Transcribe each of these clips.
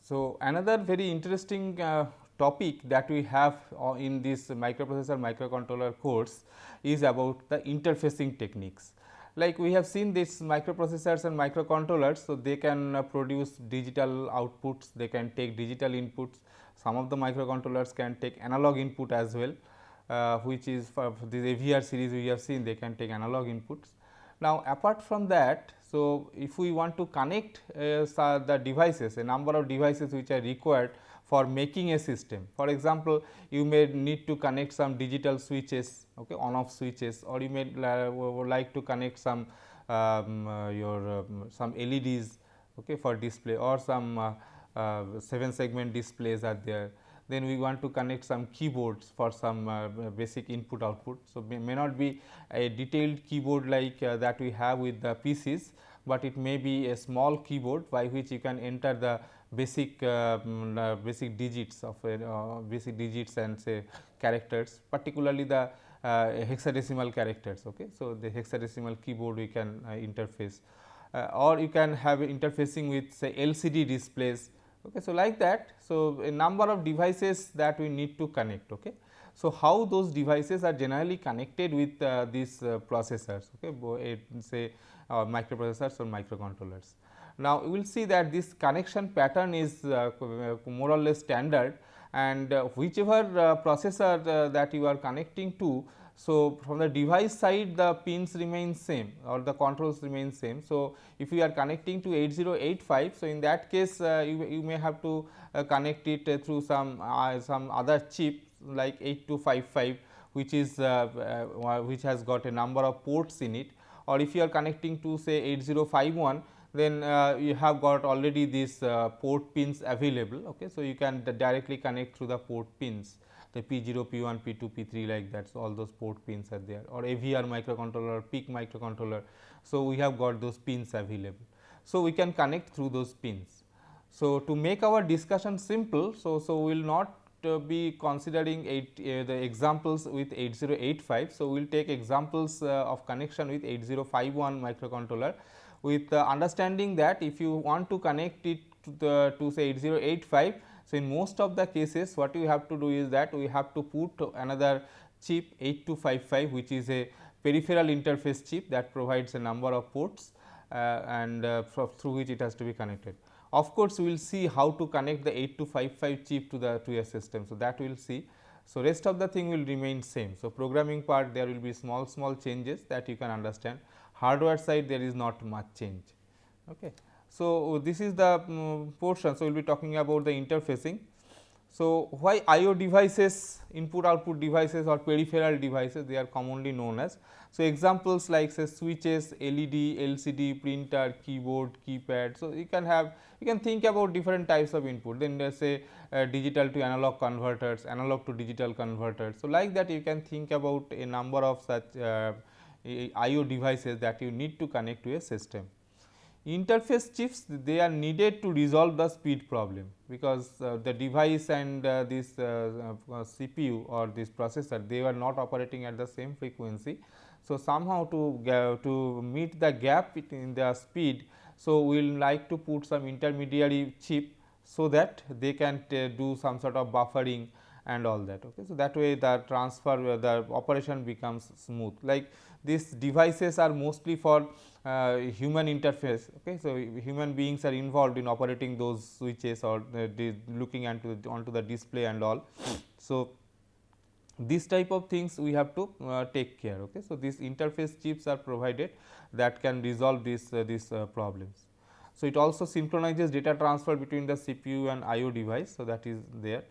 So, another very interesting topic that we have in this microprocessor microcontroller course is about the interfacing techniques. Like we have seen these microprocessors and microcontrollers, so they can produce digital outputs, they can take digital inputs. Some of the microcontrollers can take analog input as well, which is for this AVR series we have seen they can take analog inputs. Now, apart from that, so if we want to connect the devices, a number of devices which are required for making a system. For example, you may need to connect some digital switches, okay, on off switches, or you may would like to connect some some LEDs, okay, for display, or some 7 segment displays are there. Then we want to connect some keyboards for some basic input output. So, may not be a detailed keyboard like that we have with the PCs, but it may be a small keyboard by which you can enter the basic basic digits of basic digits and say characters, particularly the hexadecimal characters. Okay. So, the hexadecimal keyboard we can interface, or you can have interfacing with say LCD displays. Okay. So, like that. So, a number of devices that we need to connect. Okay. So, how those devices are generally connected with these processors, okay, say microprocessors or microcontrollers. Now, we will see that this connection pattern is more or less standard, and whichever processor that you are connecting to. So, from the device side the pins remain same or the controls remain same. So, if you are connecting to 8085, so in that case you may have to connect it through some other chip like 8255, which is which has got a number of ports in it, or if you are connecting to say 8051, then you have got already these port pins available. Okay. So, you can directly connect through the port pins, the P0, P1, P2, P3 like that. So, all those port pins are there, or AVR microcontroller, PIC microcontroller. So, we have got those pins available. So, we can connect through those pins. So, to make our discussion simple, so we will not be considering the examples with 8085. So, we will take examples of connection with 8051 microcontroller, with understanding that if you want to connect it to say 8085. So, in most of the cases what you have to do is that we have to put another chip 8255, which is a peripheral interface chip that provides a number of ports and through which it has to be connected. Of course, we will see how to connect the 8255 chip to a system. So, that we will see. So, rest of the thing will remain same. So, programming part there will be small changes that you can understand. Hardware side there is not much change. Okay. So, this is the portion. So, we will be talking about the interfacing. So, why IO devices, input output devices or peripheral devices, they are commonly known as. So, examples like say switches, LED, LCD, printer, keyboard, keypad. So, you can think about different types of input, then there say digital to analog converters, analog to digital converters. So, like that you can think about a number of such IO devices that you need to connect to a system. Interface chips, they are needed to resolve the speed problem, because the device and this CPU or this processor, they are not operating at the same frequency. So, somehow to meet the gap in the speed, so we will like to put some intermediary chip, so that they can do some sort of buffering and all that. Okay. So, that way the transfer the operation becomes smooth. Like these devices are mostly for human interface. Okay. So, human beings are involved in operating those switches or looking onto the display and all. So, this type of things we have to take care. Okay. So, these interface chips are provided that can resolve these problems. So, it also synchronizes data transfer between the CPU and IO device. So, that is there.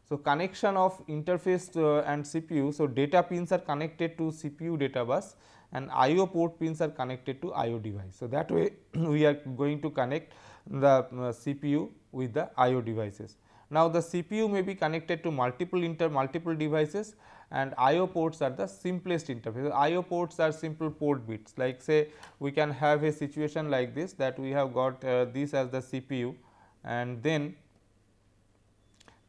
So, connection of interface and CPU. So, data pins are connected to CPU data bus and IO port pins are connected to IO device. So, that way we are going to connect the CPU with the IO devices. Now, the CPU may be connected to multiple devices, and IO ports are the simplest interface. IO ports are simple port bits, like say we can have a situation like this, that we have got this as the CPU, and then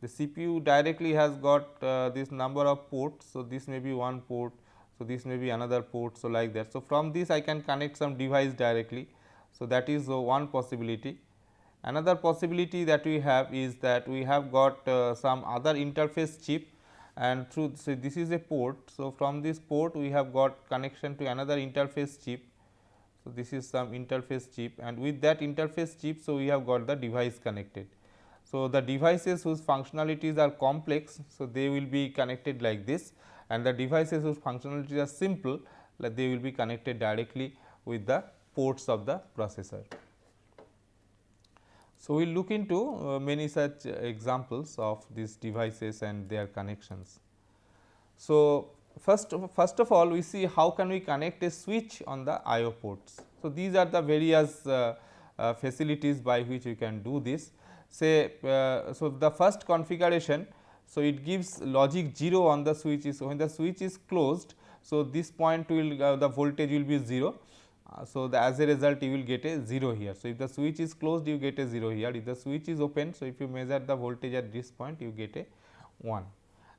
the CPU directly has got this number of ports. So, this may be one port. So, this may be another port. So, like that. So, from this I can connect some device directly. So, that is one possibility. Another possibility that we have is that we have got some other interface chip, and through, so this is a port. So, from this port we have got connection to another interface chip. So, this is some interface chip, and with that interface chip, so we have got the device connected. So, the devices whose functionalities are complex, so they will be connected like this, and the devices whose functionalities are simple, like they will be connected directly with the ports of the processor. So, we will look into many such examples of these devices and their connections. So, first of all, we see how can we connect a switch on the I/O ports. So, these are the various facilities by which we can do this. Say, so the first configuration, so it gives logic 0 on the switch. Is when the switch is closed, so this point will the voltage will be 0. So, as a result you will get a 0 here. So, if the switch is closed, you get a 0 here. If the switch is open, so if you measure the voltage at this point, you get a 1.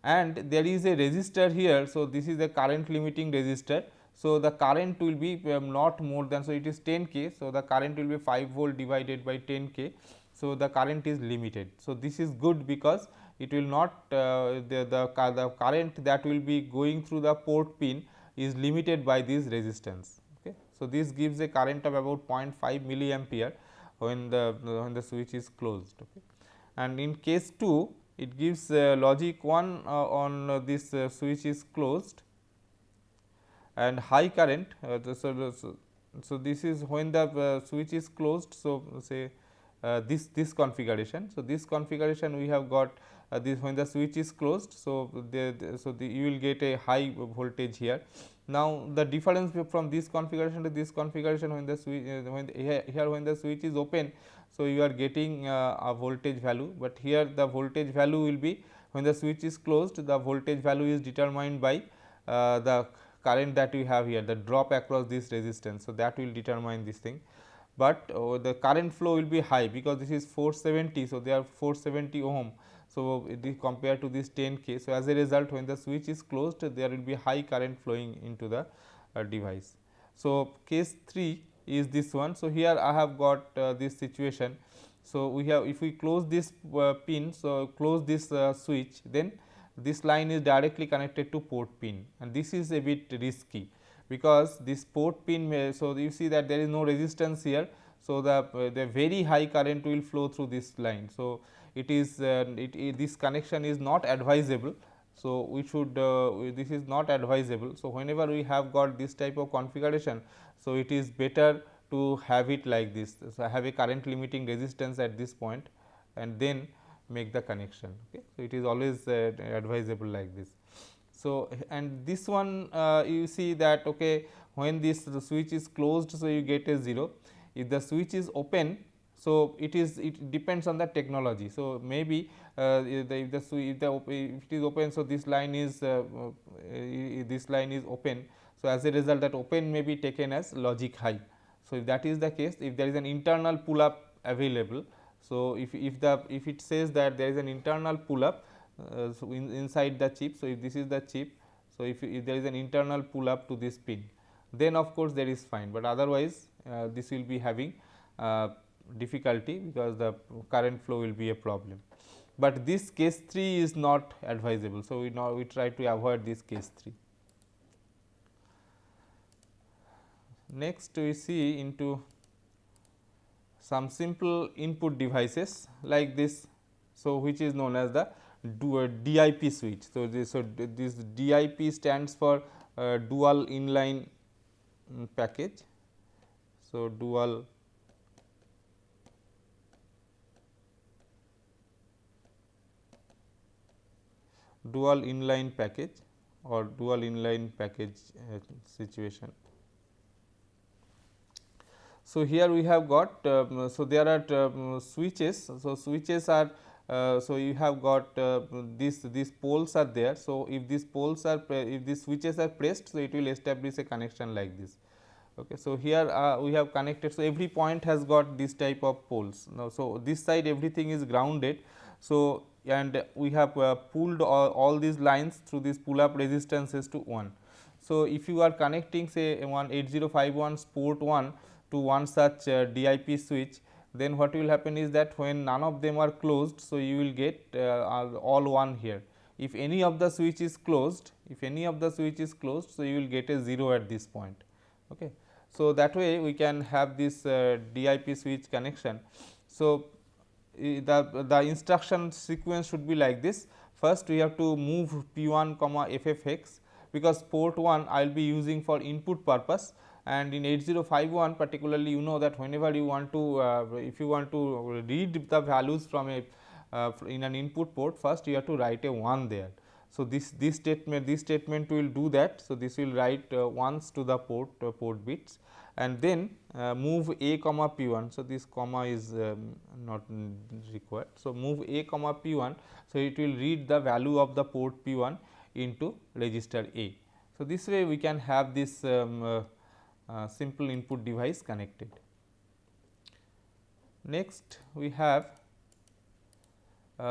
And there is a resistor here. So, this is a current limiting resistor. So, the current will be not more than, so it is 10 k. So, the current will be 5 volt divided by 10 k. So, the current is limited. So, this is good because it will not the current that will be going through the port pin is limited by this resistance. Okay. So, this gives a current of about 0.5 milliampere when the switch is closed. Okay. And in case 2, it gives logic 1 on this switch is closed and high current. So, this is when the switch is closed. So, say this configuration. So, this configuration we have got this when the switch is closed. So, you will get a high voltage here. Now, the difference from this configuration to this configuration, when the switch here when the switch is open, so you are getting a voltage value, but here the voltage value will be when the switch is closed, the voltage value is determined by the current that we have here, the drop across this resistance. So, that will determine this thing, but the current flow will be high because this is 470. So, they are 470 ohm. So, compared to this 10 k. So, as a result, when the switch is closed, there will be high current flowing into the device. So, case 3 is this one. So, here I have got this situation. So, we have, if we close this pin, so close this switch, then this line is directly connected to port pin, and this is a bit risky because this port pin may, so you see that there is no resistance here. So, the very high current will flow through this line. So, it is this connection is not advisable. So, we should this is not advisable. So, whenever we have got this type of configuration, so it is better to have it like this. So, have a current limiting resistance at this point and then make the connection. Okay. So, it is always advisable like this. So, and this one you see that okay, when this the switch is closed, so you get a 0. If the switch is open, so it depends on the technology. So, maybe if it is open, so this line is open. So, as a result, that open may be taken as logic high. So, if that is the case, if there is an internal pull up available, so if it says that there is an internal pull up so inside the chip. So, if this is the chip, so if there is an internal pull up to this pin, then of course, there is fine, but otherwise this will be having difficulty because the current flow will be a problem. But this case 3 is not advisable. So, we try to avoid this case 3. Next, we see into some simple input devices like this. So, which is known as the DIP switch. So, this DIP stands for dual inline package. So, dual inline package or dual inline package situation. So, here we have got so there are switches. So, switches are so you have got these poles are there. So, if these poles are if these switches are pressed, so it will establish a connection like this. Okay. So, here we have connected. So, every point has got this type of poles. Now, so this side everything is grounded. So, and we have pulled all these lines through these pull up resistances to 1. So, if you are connecting say one 8051 port 1 to one such DIP switch, then what will happen is that when none of them are closed, so you will get all 1 here. If any of the switch is closed, so you will get a 0 at this point. Okay. So, that way we can have this DIP switch connection. So, the instruction sequence should be like this. First we have to move P1 comma FFX, because port 1 I will be using for input purpose, and in 8051 particularly, you know that whenever you want to if you want to read the values from a in an input port, first you have to write a 1 there. So, this statement will do that. So, this will write ones to the port bits, and then move a comma P1. So, this comma is not required. So, move a comma P1. So, it will read the value of the port P1 into register A. So, this way we can have this simple input device connected. Next we have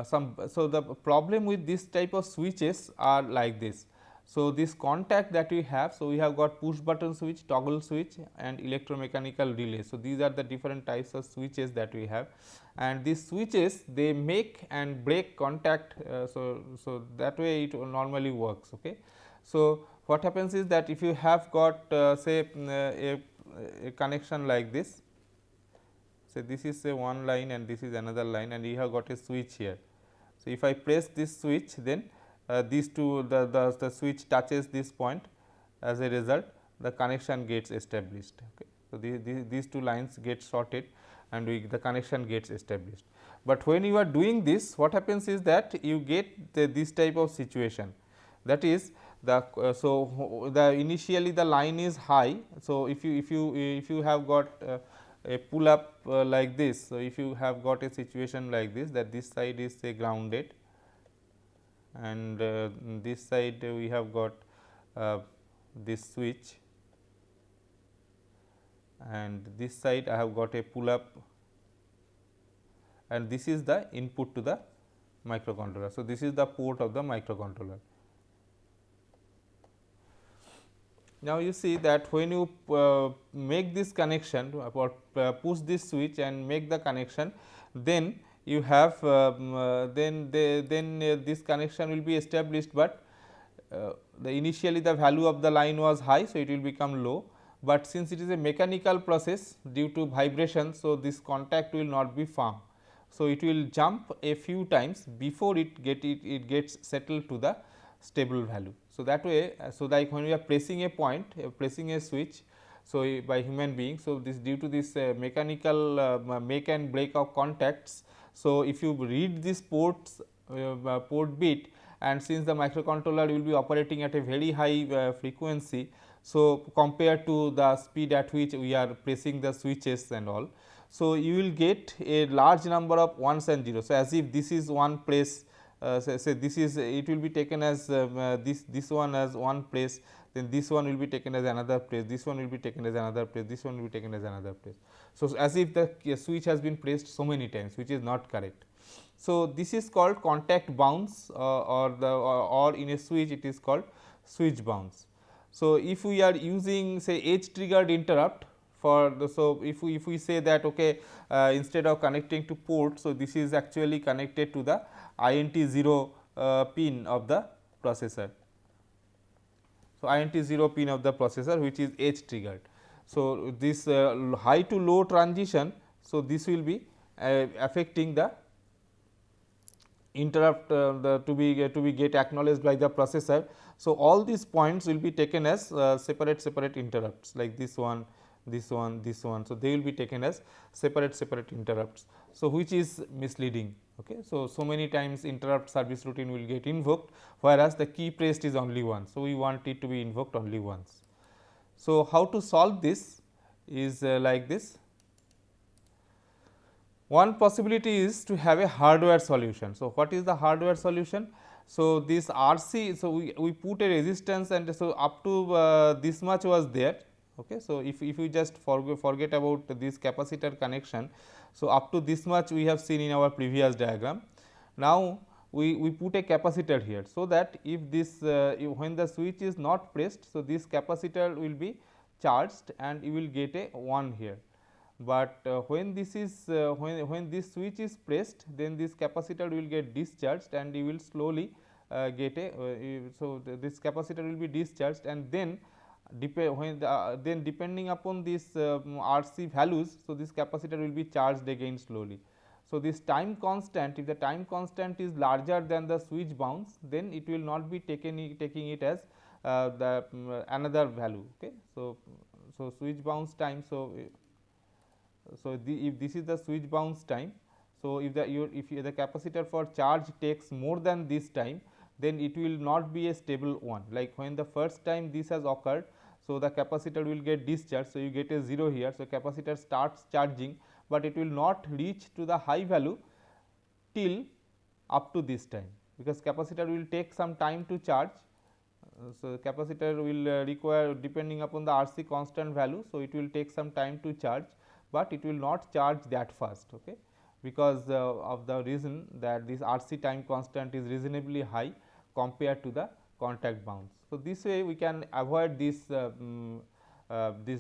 so the problem with this type of switches are like this. So, this contact that we have, so we have got push button switch, toggle switch and electromechanical relay. So, these are the different types of switches that we have, and these switches they make and break contact. So that way it normally works. Okay. So, what happens is that if you have got say a connection like this, say this is say one line and this is another line, and you have got a switch here. So, if I press this switch, then these two the switch touches this point, as a result the connection gets established. Okay. So, these two lines get sorted and the connection gets established. But when you are doing this, what happens is that you get this type of situation, that is the so the initially the line is high. So, if you have got a pull up like this. So, if you have got a situation like this, that this side is say grounded, and this side we have got this switch, and this side I have got a pull up, and this is the input to the microcontroller. So, this is the port of the microcontroller. Now, you see that when you make this connection or push this switch and make the connection, then you have then this connection will be established, but the initially the value of the line was high. So, it will become low, but since it is a mechanical process due to vibration, so this contact will not be firm. So, it will jump a few times before it gets settled to the stable value. So, that way, so like when we are pressing a point, pressing a switch, so by human being. So, this due to this mechanical make and break of contacts. So, if you read this port bit, and since the microcontroller will be operating at a very high frequency, so compared to the speed at which we are pressing the switches and all. So, you will get a large number of ones and zeros. So, as if this is one place, say this is, it will be taken as this one as one place, then this one will be taken as another place, this one will be taken as another place, this one will be taken as another place. So, as if the switch has been pressed so many times, which is not correct. So, this is called contact bounce, or in a switch it is called switch bounce. So, if we are using say edge triggered interrupt for the, so if we say that okay, instead of connecting to port, so this is actually connected to the INT 0 pin of the processor. So, INT 0 pin of the processor, which is edge triggered. So, this high to low transition, so this will be affecting the interrupt to be get acknowledged by the processor. So, all these points will be taken as separate interrupts, like this one, this one, this one. So, they will be taken as separate interrupts. So, which is misleading. Okay. So, many times interrupt service routine will get invoked, whereas the key pressed is only once. So, we want it to be invoked only once. So, how to solve this is like this. One possibility is to have a hardware solution. So, what is the hardware solution? So, this RC, so we put a resistance, and so up to this much was there. Okay. So, if you just forget about this capacitor connection, so up to this much we have seen in our previous diagram. Now, we put a capacitor here, so that if this when the switch is not pressed, so this capacitor will be charged and you will get a 1 here. but when this is when this switch is pressed, then this capacitor will get discharged and you will slowly get a so this capacitor will be discharged, and then then depending upon this RC values, so this capacitor will be charged again slowly. So, this time constant, if the time constant is larger than the switch bounce, then it will not be taking it as the another value. Okay. So switch bounce time. So if this is the switch bounce time, so if the capacitor for charge takes more than this time, then it will not be a stable one. Like when the first time this has occurred, so the capacitor will get discharged, so you get a 0 here. So capacitor starts charging, but it will not reach to the high value till up to this time, because capacitor will take some time to charge. So capacitor will require, depending upon the RC constant value, so it will take some time to charge, but it will not charge that fast. Okay, because of the reason that this RC time constant is reasonably high compared to the contact bounce. So this way we can avoid this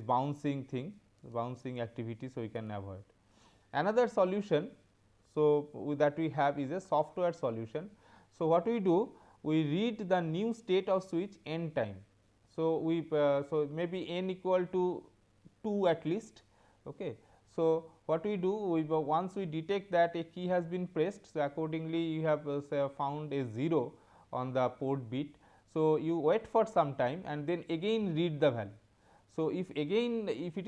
bouncing thing, bouncing activity, so we can avoid. Another solution, so that we have is a software solution. So what we do, we read the new state of switch n time. So so maybe n equal to 2 at least. Okay. So what we do, once we detect that a key has been pressed, so accordingly you have found a 0 on the port bit. So you wait for some time and then again read the value. So if again, if it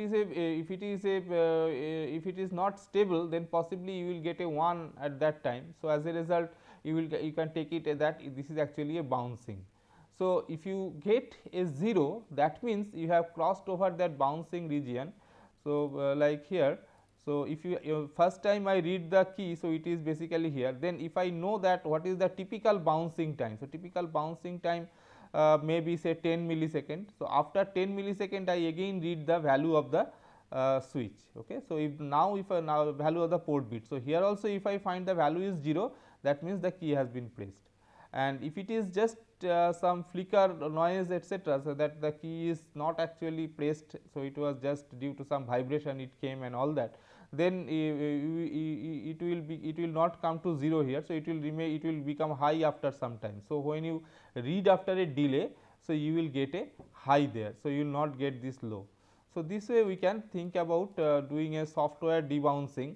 is not stable, then possibly you will get a 1 at that time. So as a result, you can take it that this is actually a bouncing. So if you get a 0, that means you have crossed over that bouncing region. So like here, so if you first time I read the key, so it is basically here. Then if I know that what is the typical bouncing time, so typical bouncing time maybe say 10 millisecond. So after 10 millisecond I again read the value of the switch. Okay. So if now value of the port bit, so here also if I find the value is 0, that means the key has been pressed. And if it is just some flicker noise etc., so that the key is not actually pressed, so it was just due to some vibration it came and all that, then it will not come to 0 here. So it will remain, it will become high after some time. So when you read after a delay, so you will get a high there, so you will not get this low. So this way we can think about doing a software debouncing.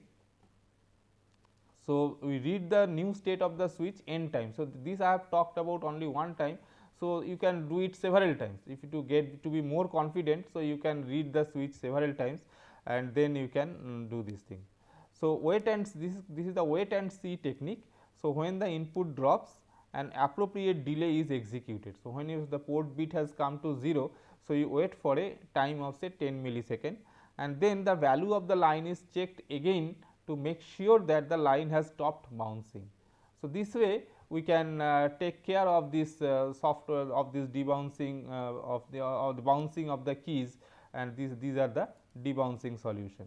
So we read the new state of the switch n times. So this I have talked about only one time. So you can do it several times. If you to get to be more confident, so you can read the switch several times and then you can do this thing. So wait and this is the wait and see technique. So when the input drops, an appropriate delay is executed. So when the port bit has come to 0, so you wait for a time of say 10 millisecond, and then the value of the line is checked again to make sure that the line has stopped bouncing. So this way we can take care of this software of this debouncing of the bouncing of the keys, and these are the debouncing solution.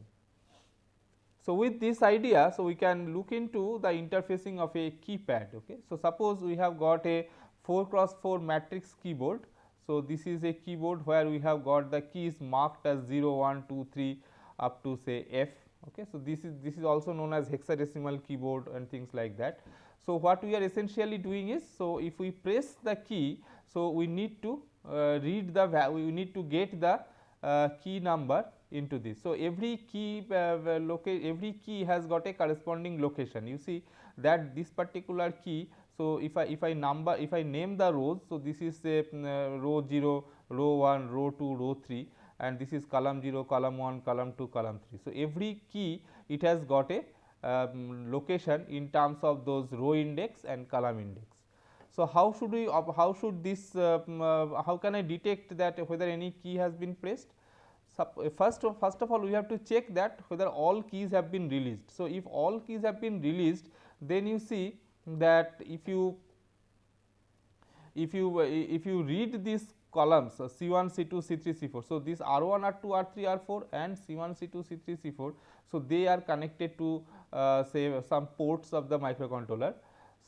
So with this idea, so we can look into the interfacing of a keypad. Okay. So suppose we have got a 4x4 matrix keyboard. So this is a keyboard where we have got the keys marked as 0, 1, 2, 3 up to say F. Okay. So this is also known as hexadecimal keyboard and things like that. So what we are essentially doing is, so if we press the key, so we need to read the value, we need to get the key number into this. So every key has got a corresponding location. You see that this particular key, so if I name the rows, so this is say row 0, row 1, row 2, row 3, and this is column 0, column 1, column 2, column 3. So every key, it has got a location in terms of those row index and column index. So how should we how can I detect that whether any key has been pressed? First of all, we have to check that whether all keys have been released. So if all keys have been released, then you see that if you read these columns, C1, C2, C3, C4. So this R1, R2, R3, R4 and C1, C2, C3, C4. So they are connected to say some ports of the microcontroller.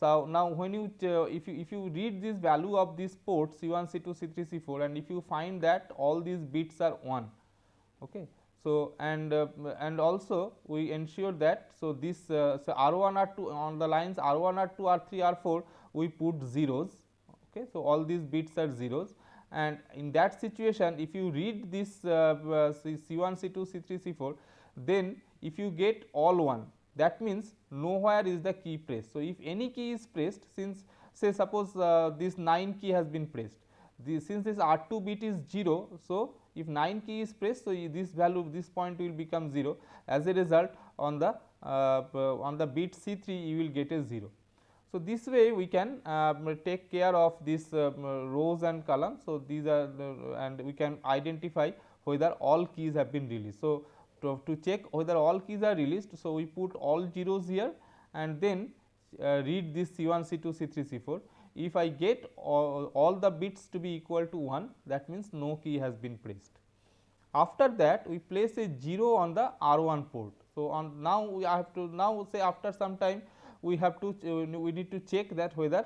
So now when you if you read this value of these ports C1, C2, C3, C4, and if you find that all these bits are 1, okay. So, and also we ensure that, so this so R1 R2 on the lines R1 R2 R3 R4 we put zeros. Okay. So, all these bits are zeros, and in that situation if you read this C1 C2 C3 C4, then if you get all 1, that means nowhere is the key pressed. So, if any key is pressed, since say suppose this 9 key has been pressed, since this R2 bit is 0, so if 9 key is pressed, so this value, this point will become 0. As a result, on the bit C3 you will get a 0. So, this way we can take care of this rows and columns. So, these are and we can identify whether all keys have been released. So, to check whether all keys are released, so we put all zeros here and then read this C1 C2 C3 C4. If I get all the bits to be equal to 1, that means no key has been pressed. After that we place a 0 on the R1 port. So, on now we have to, now say after some time we have to we need to check that whether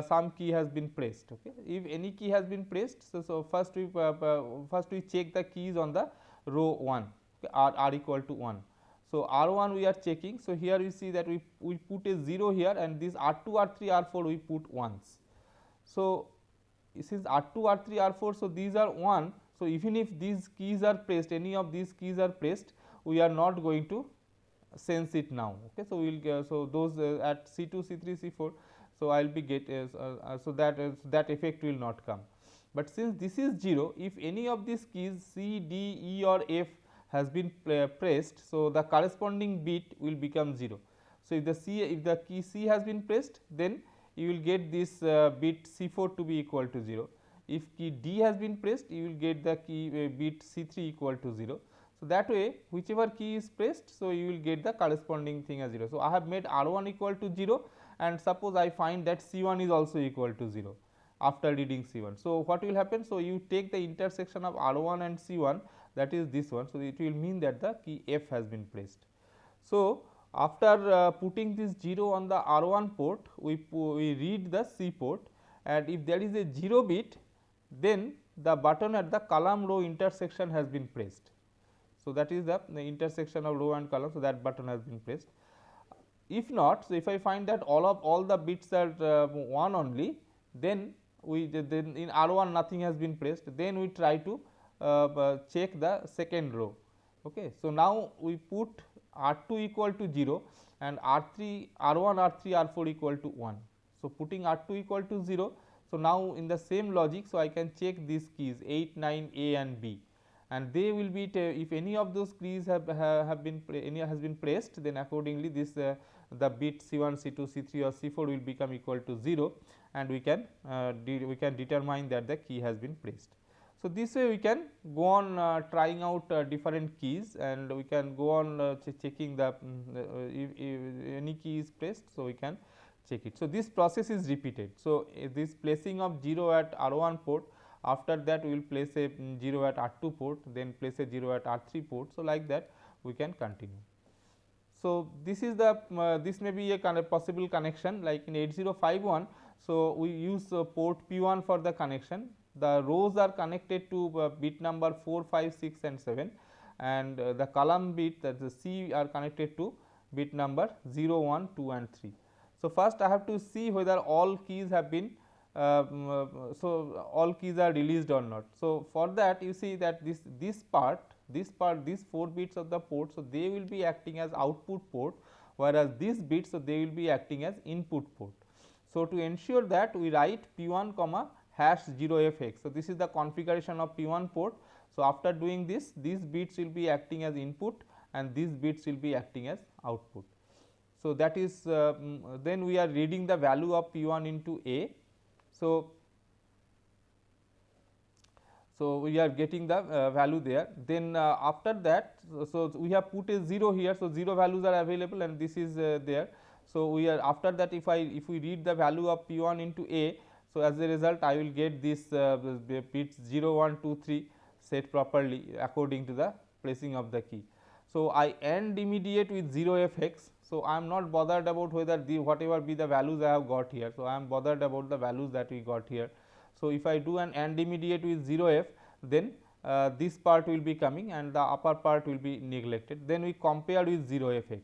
some key has been pressed. Okay. If any key has been pressed, so first we check the keys on the row 1, okay, r equal to 1. So, R1 we are checking. So, here we see that we put a 0 here, and this R2 R3 R4 we put 1s. So, since R2 R3 R4, so these are 1. So, even if these keys are pressed, any of these keys are pressed, we are not going to sense it now. Okay. So, we will so those at C2 C3 C4, so I will be get so that effect will not come. But since this is 0, if any of these keys C, D, E or F has been pressed, so the corresponding bit will become 0. So, if the key C has been pressed, then you will get this bit C4 to be equal to 0. If key D has been pressed, you will get the key bit C3 equal to 0. So, that way whichever key is pressed, so you will get the corresponding thing as 0. So, I have made R1 equal to 0, and suppose I find that C1 is also equal to 0 after reading C1. So, what will happen? So, you take the intersection of R1 and C1, that is this one. So, it will mean that the key F has been pressed. So, after putting this 0 on the R1 port, we read the C port, and if there is a 0 bit, then the button at the column row intersection has been pressed. So, that is the intersection of row and column. So, that button has been pressed. If not, so if I find that all the bits are 1 only, then then in R1 nothing has been pressed, then we try to check the second row. Okay. So, now we put R2 equal to 0 and R1 R3 R4 equal to 1. So, putting R2 equal to 0. So, now in the same logic, so I can check these keys 8, 9, A and B, and they will be if any of those keys have been has been pressed, then accordingly this the bit C1, C2, C3 or C4 will become equal to 0, and we can determine that the key has been pressed. So, this way we can go on trying out different keys, and we can go on checking the if any key is pressed, so we can check it. So, this process is repeated. So, this placing of 0 at R1 port, after that we will place a 0 at R2 port, then place a 0 at R3 port. So, like that we can continue. So, this is the this may be a kind of possible connection like in 8051. So, we use port P1 for the connection. The rows are connected to bit number 4, 5, 6 and 7, and the column bit, that is C, are connected to bit number 0, 1, 2 and 3. So, first I have to see whether all keys have been so all keys are released or not. So, for that you see that this part these 4 bits of the port, so they will be acting as output port, whereas these bits, so they will be acting as input port. So, to ensure that we write P1 comma hash 0fx. So, this is the configuration of P1 port. So, after doing this, these bits will be acting as input and these bits will be acting as output. So, that is then we are reading the value of P1 into A. So, we are getting the value there. Then after that, so we have put a 0 here. So, 0 values are available and this is there. So, we are after that if we read the value of P1 into A. So, as a result I will get this bits 0, 1, 2, 3 set properly according to the placing of the key. So, I AND immediate with 0fx. So, I am not bothered about whether whatever be the values I have got here. So, I am bothered about the values that we got here. So, if I do an AND immediate with 0f, then this part will be coming and the upper part will be neglected. Then we compare with 0 fx.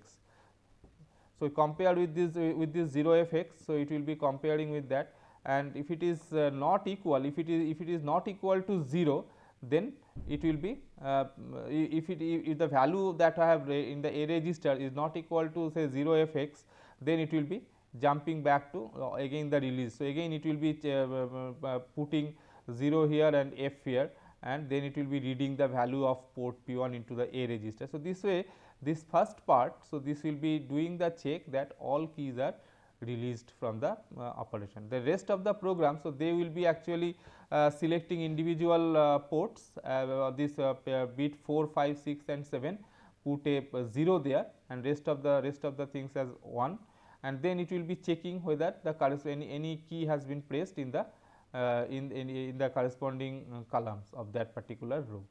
So, compare with this 0 fx. So, it will be comparing with that, and if it is not equal, if it is not equal to 0, then it will be if the value that I have in the A register is not equal to say 0 fx, then it will be jumping back to again the release. So, again it will be putting 0 here and f here, and then it will be reading the value of port P1 into the A register. So, this way this first part, so this will be doing the check that all keys are released from the operation. The rest of the program, so they will be actually selecting individual ports, this bit 4, 5, 6 and 7, put a 0 there, and rest of the things as 1, and then it will be checking whether the any key has been pressed in the in the corresponding columns of that particular row.